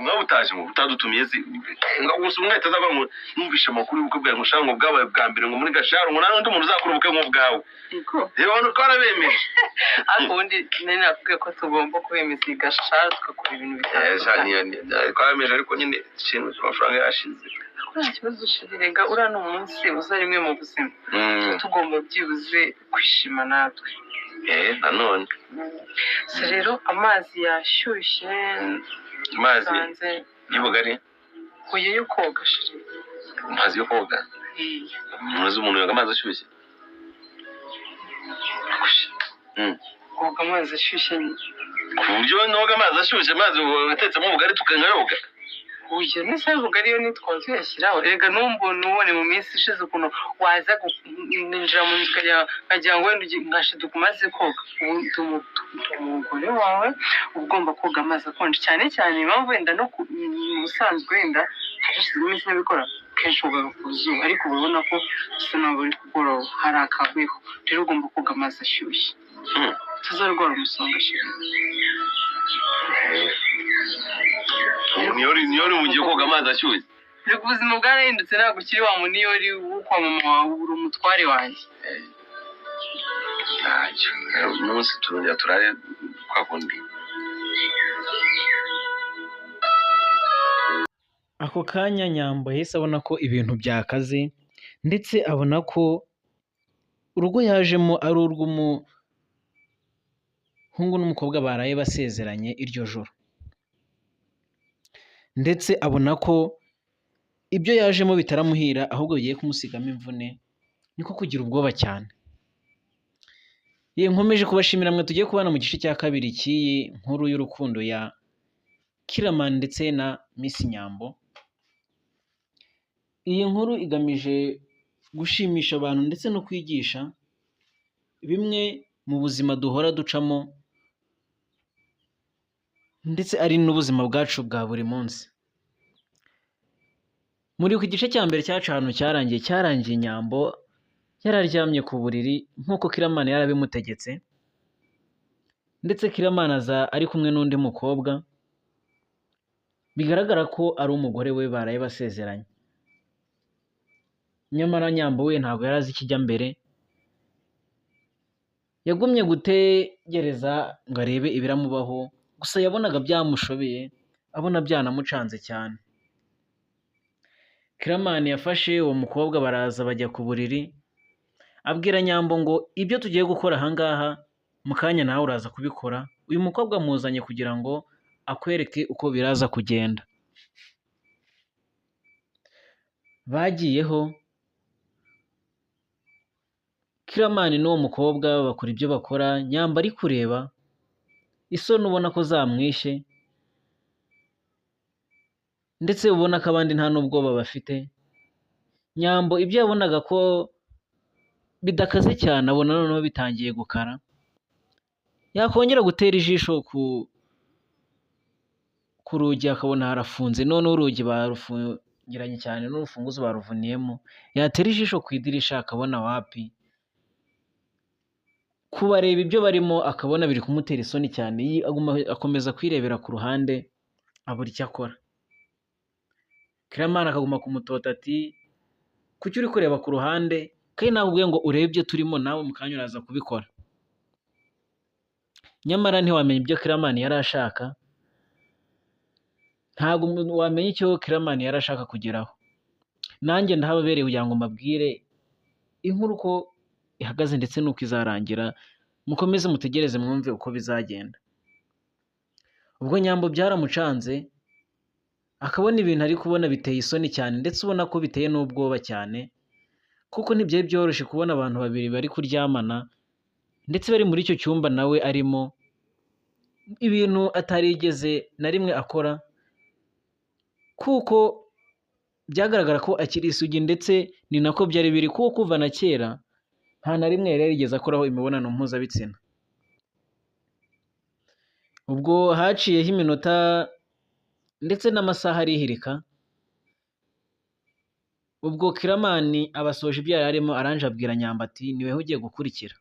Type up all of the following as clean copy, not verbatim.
nawe utaje ngo utadutumiye ngo gusa umwe atazava ngo numvishe amakuru y'uko bwa ngo bwabaye bwa mbere ngo muri Gasharo ngo nawe ndi umuntu uzakora ubukwe nk'ubwawe rero nuko arabemeje akundi nene nakubwiye ko tugomba kwemeza Gasharo tukakora ibintu bitandukanye twabemeje ariko nyine ikintu cy'amafaranga yashize nta kibazo ushirega uriya ni umunsi uza rimwe mu buzima tugomba byibuze kwishima natwe nanone so rero amazi yashyushye amazi y'ubugari huye yo koga shiri amazi yo koga muzi umuntu yoga amazi ashyushye koga amazi ashyushye ku buryo noga amazi ashyushye amazi watetsemo ubugari tukangayoga uye nise ubugari yo nitwaze yashyiraho erega numbone ubone mu minsi ishize ukuntu waza ninjira mu nzika yagira ngo wenda ngashiduka umaze koga umugore wawe ugomba koga amazi akonje cyane cyane impamvu wenda no ubusanzwe wenda hashize iminsi nabikora kenshi ugaga ku zuba ariko ubona ko usa nawe uri kugoroba hari akabeho rero ugomba koga amazi ashyushye tuzarwara umusonga shira niyori mugiye koga amazi ashyushye reka ubuzima bwarahindutse ntabwo ukiri wa muniyori wo kwa mama wawe uri umutware wanjye ntacyo umunsi turongera turare kwa kundi ako kanya Nyambo yahise abona ko ibintu byakaze ndetse abona ko urugo yajemo ari urw'umuhungu n'umukobwa baraye basezeranye iryo joro ndetse abona ko ibyo yajemo bitaramuhira ahubwo bigiye kumusigamo imvune niko kugira ubwoba cyane nkomeje kubashimira mwe tugiye kubana mu gice cya kabiri cy'iyi nkuru y'urukundo ya Kiramani ndetse na Miss Nyambo. Iyi nkuru igamije gushimisha abantu ndetse no kwigisha bimwe mu buzima duhora ducamo ndetse ari n'ubuzima bwacu bwa buri munsi. Muri ku gice cya mbere cyacu ahantu cyarangiye Nyambo yararyamye ku buriri nk'uko Kiramani yarabimutegetse ndetse Kiramani aza ari kumwe n'undi mukobwa bigaragara ko ari umugore we baraye basezeranye. Nyamara Nyambo we ntabwo yari azi ikijya mbere, yagumye gutegereza ngo arebe ibiramubaho, gusa yabonaga byamushobeye, abona byanamucanze cyane. Kiramani yafashe uwo mukobwa baraza bajya ku buriri, abwira Nyambo ngo ibyo tugiye gukora ahangaha mu kanya nawe uraza kubikora, uyu mukobwa amuzanye kugira ngo akwereke uko biraza kugenda. Bagiyeho Kiramani n'uwo mukobwa bakora ibyo bakora, Nyambo ari kureba, isoni ubona ko zamwishe ndetse ubona ko abandi nta n'ubwoba bafite. Nyambo ibyo yabonaga ko bidakaze cyane abona noneho bitangiye gukara, yakongera gutera ijisho ku rugi akabona harafunze, noneho urugi barufungiranye cyane n'urufunguzo baruvuniyemo, yatera ijisho ku idirisha akabona wapi, kubareba ibyo barimo akabona biri kumutera isoni cyane, akomeza kwirebera ku ruhande abura icyo akora. Kiramani akaguma kumutota ati kuki uri kureba ku ruhande kandi nakubwiye ngo urebe ibyo turimo nawe mu kanya uraza kubikora. Nyamara ntiwamenya ibyo Kiramani yari ashaka, ntabwo wamenya icyo Kiramani yari ashaka kugeraho. Nanjye ndahababereye kugira ngo mbabwire inkuru uko ihagaze ndetse n'uko izarangira, mukomeze mutegereze mwumve uko bizagenda. Ubwo Nyambo byaramucanze, akabona ibintu ari kubona biteye isoni cyane ndetse ubona ko biteye n'ubwoba cyane, kuko ntibyari byoroshye kubona abantu babiri bari kuryamana ndetse bari muri icyo cyumba nawe arimo, ibintu atarigeze na rimwe akora, kuko byagaragara ko akiri isugi ndetse ni nako byari biri, kuko kuva na kera nta na rimwe yari yarigeze akoraho imibonano mpuzabitsina. Ubwo haciyeho iminota ndetse n'amasaha arihirika, ubwo Kiramani abasoje ibyo yari arimo, aranje abwira Nyambo ati niwe ugiye gukurikira,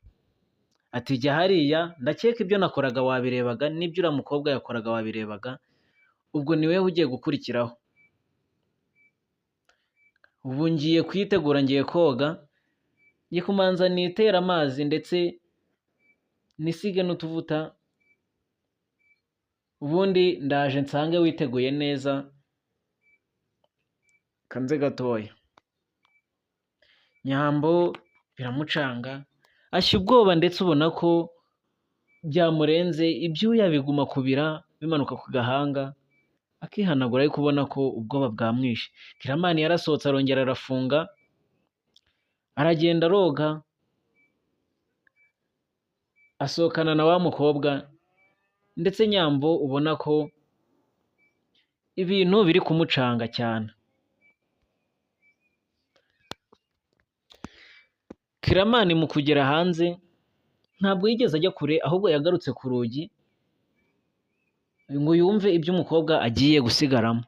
ati jya hariya, ndakeka ibyo nakoraga wabirebaga n'ibyo uriya mukobwa yakoraga wabirebaga, ubwo ni wowe ugiye gukurikiraho. Ubu ngiye kuyitegura, ngiye koga, ngiye kumanza nitere amazi ndetse nisige n'utuvuta, ubundi ndaje nsange witeguye neza. Kanze gatoya. Nyambo biramucanga, ashya ubwoba ndetse ubona ko byamurenze, ibyuya biguma kubira bimanuka ku gahanga, akihanagura ariko ubona ko ubwoba bwamwishe. Kiramani yarasohotse arongera arafunga, aragenda aroga, asohokana na wa mukobwa, ndetse Nyambo ubona ko ibintu biri kumucanga cyane. Kiramani mu kugera hanze ntabwo yigeze ajya kure, ahubwo yagarutse ku rugi ngo yumve ibyo umukobwa agiye gusigaramo.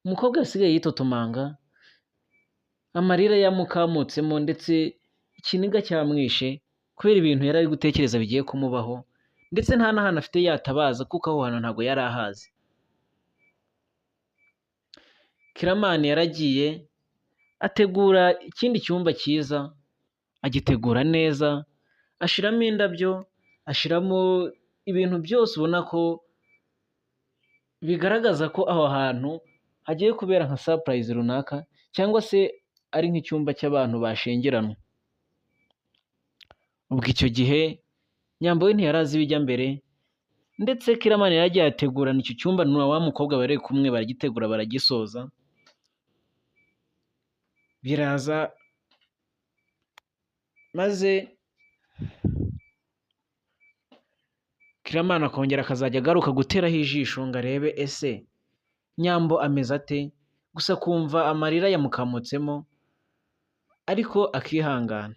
Umukobwa yasigaye yitotomanga, amarira yamukamutsemo ndetse ikiniga cyamwishe kubera ibintu yari ari gutekereza bigiye kumubaho, ndetse nta n'ahantu afite yatabaza kuko aho hantu ntabwo yari ahazi. Kiramani yaragiye ategura ikindi cyumba cyiza, agitegura neza, ashiramo indabyo, ashiramo ibintu byose ubona ko bigaragaza ko aho hantu hagiye kubera nka surprise runaka, cyangwa se ari nk'icyumba cy'abantu bashengeranwa. Ubwo icyo gihe Nyambo we ntiyari azi ibijya mbere, ndetse Kiramani yaragiye ategurana icyo cyumba na wa mukobwa bari kumwe, baragitegura baragisoza, biraza maze Kiramani akongera akazajya agaruka guteraho ijisho ngo arebe ese Nyambo ameze ate, gusa kumva amarira yamukamutsemo ariko akihangana.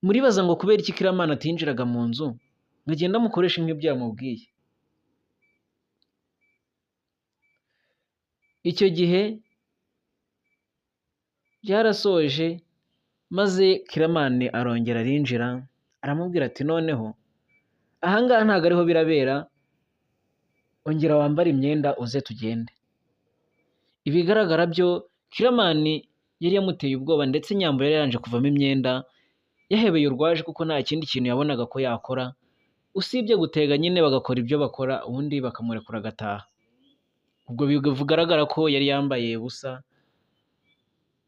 Muribaza ngo kubera iki Kiramani atinjiraga mu nzu ngo agende amukoreshe nk'ibyo yamubwiye? Icyo gihe byarasoje, maze Kiramani arongera arinjira, aramubwira ati noneho ahangaha ntabwo ariho birabera, ongera wambare imyenda uze tugende. Ibigaragara byo Kiramani yari yamuteye ubwoba, ndetse Nyambo yari yaranje kuvamo imyenda, yahebeye urwaje kuko nta kindi kintu yabonaga ko yakora usibye gutega nyine bagakora ibyo bakora, ubundi bakamurekura agataha. Ubwo bigaragara ko yari yambaye ubusa,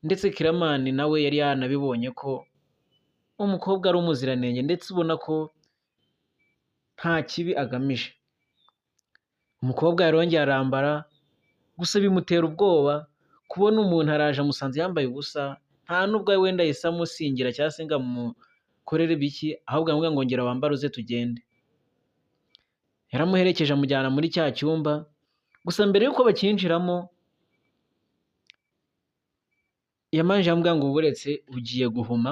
ndetse Kiramani nawe yari yanabibonye ko umukobwa ari umuziranenge, ndetse ubona ko nta kibi agamije. Umukobwa yarongeye arambara, gusa bimutera ubwoba kubona umuntu araje amusanze yambaye ubusa, nta nubwo wenda yahise amusingira cyangwa se ngo amukorere biki, ahubwo aramubwira ngo ngera wambare uze tugende. Yaramuherekeje amujyana muri cya cyumba, gusa mbere y'uko bakinjiramo yamanje amubwira ngo buretse ugiye guhuma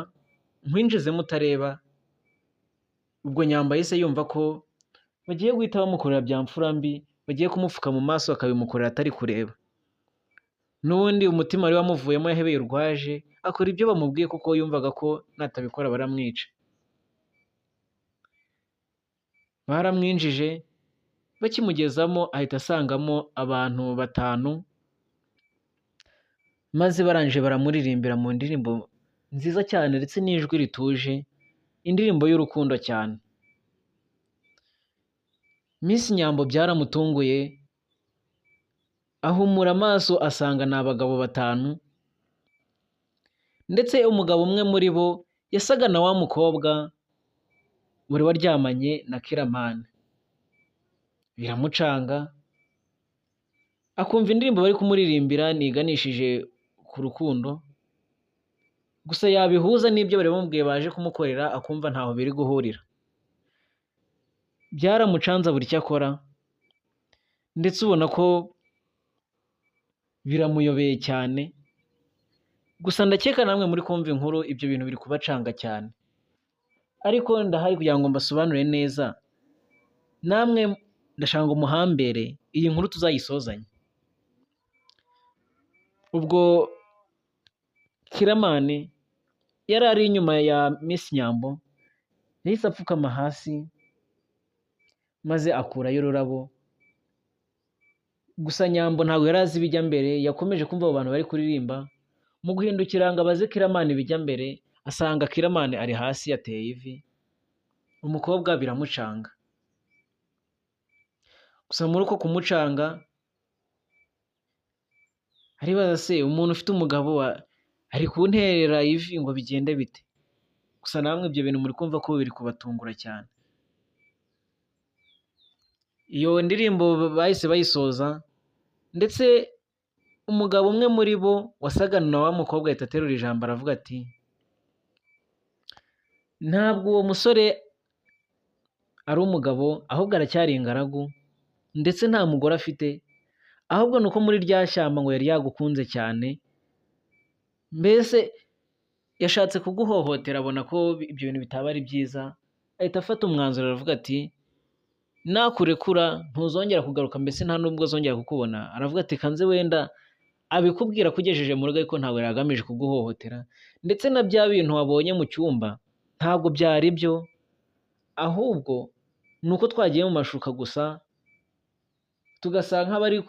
nkwinjizemo utareba. Ubwo Nyambo yahise yumva ko bagiye guhita bamukorera bya mfura mbi, bagiye kumupfuka mu maso akabimukorera atari kureba. N'ubundi umutima wari wamuvuyemo, yahebeye urwaje, akora ibyo bamubwiye kuko yumvaga ko natabikora baramwica. Baramwinjije, bakimugezamo ahita asangamo abantu 5, maze barangije baramuririmbira mu ndirimbo nziza cyane ndetse n'ijwi rituje, indirimbo y'urukundo cyane. Miss Nyambo byaramutunguye, ahumura amaso asanga ni abagabo 5, ndetse umugabo umwe muri bo yasaga na wa mukobwa wari waryamanye na Kiramani. Biramucanga, akumva indirimbo bari kumuririmbira niganishije ku rukundo, gusa yabihuza n'ibyo bari bamubwiye baje kumukorera akumva ntaho biri guhurira. Byaramucanza buri cyo akora, ndetse ubona ko biramuyobeye cyane. Gusa ndakeka namwe muri kumva inkuru ibyo bintu biri kubacanga cyane, ariko ndahari kugira ngo mbasobanurire neza, namwe ndashaka ngo muhambere iyi nkuru tuzayisozanye. Ubwo Kiramani yari ari inyuma ya Miss Nyambo, yahise apfukama hasi maze akurayo ururabo gusa Nyambo ntabwo yari azi ibijya mbere, yakomeje kumva abo bantu bari kuririmba, mu guhindukira ngo abaze Kiramani ibijya mbere, asanga Kiramani ari hasi yateye ivi, umukobwa biramucanga. Gusa muri uko kumucanga aribaza se umuntu ufite umugabo ari kunterera ivi ngo bigende bite? Gusa namwe ibyo bintu muri kumva ko biri kubatungura cyane. Iyo ndirimbo bahise bayisoza, ndetse umugabo umwe muri bo wasaga na wa mukobwa ahita aterura ijambo aravuga ati ntabwo uwo musore ari umugabo, ahubwo aracyari ingaragu, ndetse nta mugore afite, ahubwo ni uko muri rya shyamba ngo yari yagukunze cyane, mbese yashatse kuguhohotera abona ko ibyo bintu bitaba ari byiza, ahita afata umwanzuro aravuga ati nakurekura ntuzongera kugaruka, mbese nta nubwo azongera kukubona. Aravuga ati kanze wenda abikubwira kugejeje mu rugo, ariko ntabwo yari agamije kuguhohotera, ndetse na bya bintu wabonye mu cyumba ntabwo byari byo, ahubwo ni uko twagiye mu mashuka gusa tugasa nk'abari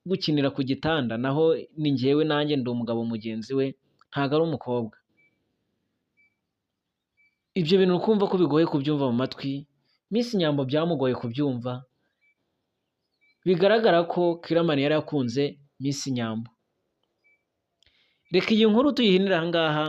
gukinira ku gitanda, naho ni njyewe nanjye ndi umugabo mugenzi we, ntabwo ari umukobwa. Ibyo bintu ukumva ko bigoye kubyumva mu matwi, Miss Nyambo byamugoye kubyumva, bigaragara ko Kiramani yari akunze Miss Nyambo. Reka iyi nkuru tuyihinire aha ngaha,